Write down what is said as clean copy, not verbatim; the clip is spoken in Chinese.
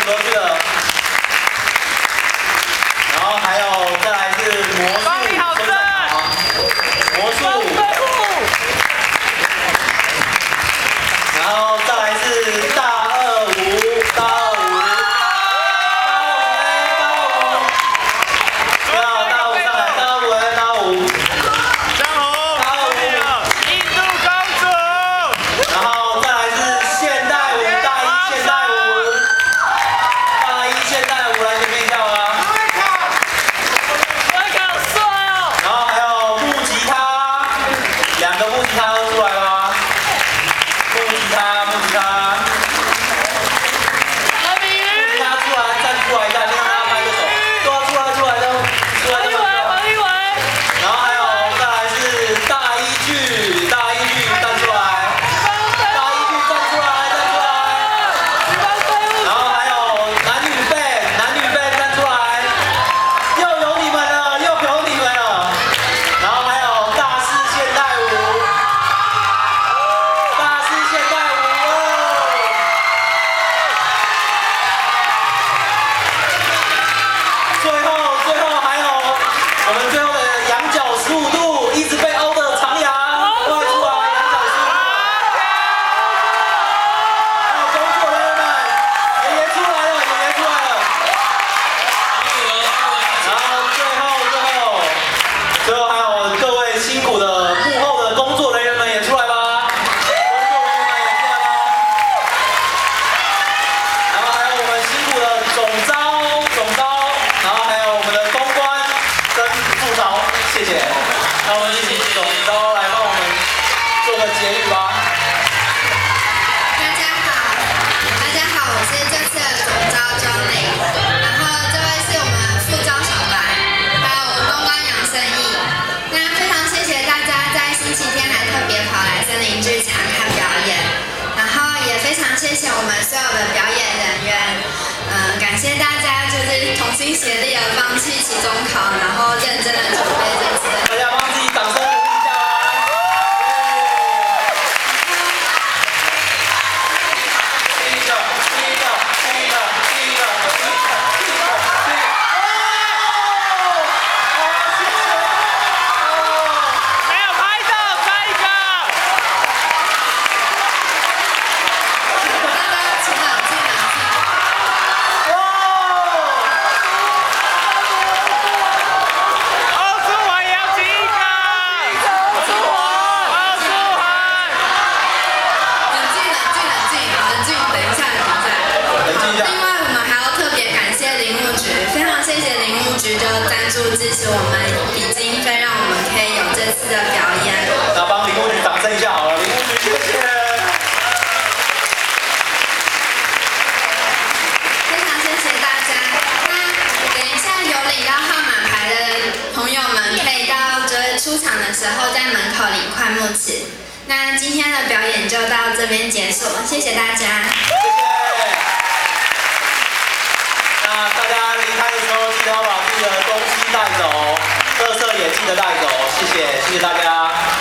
许多次了。然后还有再来是魔术分场魔术，然后再来是大二五，大二五，不要大五上来，大五来，大五，江红，大五，印度公主，然后再来是现代舞，大一现代舞，大一现代舞来准备一下吧。然后还有木吉他，两个木吉他都出来了。木吉他，木吉他，木吉他出来，站出来一下，先让大家拍个手。都要出来，出来，出来，出来。然后还有再来是大一剧，大一剧站出来，大一剧站出来，站出来。然后还有男女辈，男女辈站出来，又有你们了，又有你们了。然后还有大四现代舞，大四现代舞哦。最后还有我们最后的仰角15度，一直被凹的长牙，快出来仰角15度。还有工作人员们，爷爷出来了，爷爷出来了。然后最后还有各位辛苦的幕后的工作人员们也出来吧，工作人员们也出来吧。然后还有我们辛苦的总招，然后还有我们的公关跟副招，谢谢。那我们请总招来帮我们做个结语吧。大家好，我是这次的总招钟玲，然后这位是我们副招小白，还有公关杨胜义。那非常谢谢大家在星期天还特别跑来森林剧场看表演，然后也非常谢谢我们所有的表演人员，感谢大家就是同心协力的放弃期中考，然后认真的准备这次的。大家帮自己掌声鼓励一下吧。没有拍到，再一个。大家请冷静。欧舒涵也要请一个。欧舒涵。冷静，等一下。冷静一下。另外，我们还要特别感谢林务局，非常谢谢林务局就赞助支持我们，以经费让我们可以有这次的表演。那帮林务局掌声一下好了，林务局谢谢。非常谢谢大家。那等一下有领到号码牌的朋友们，可以到就是出场的时候在门口领快木尺。那今天的表演就到这边结束，谢谢大家。谢谢。那大家离开的时候记得要把自己的东西带走，垃圾也记得带走，谢谢大家。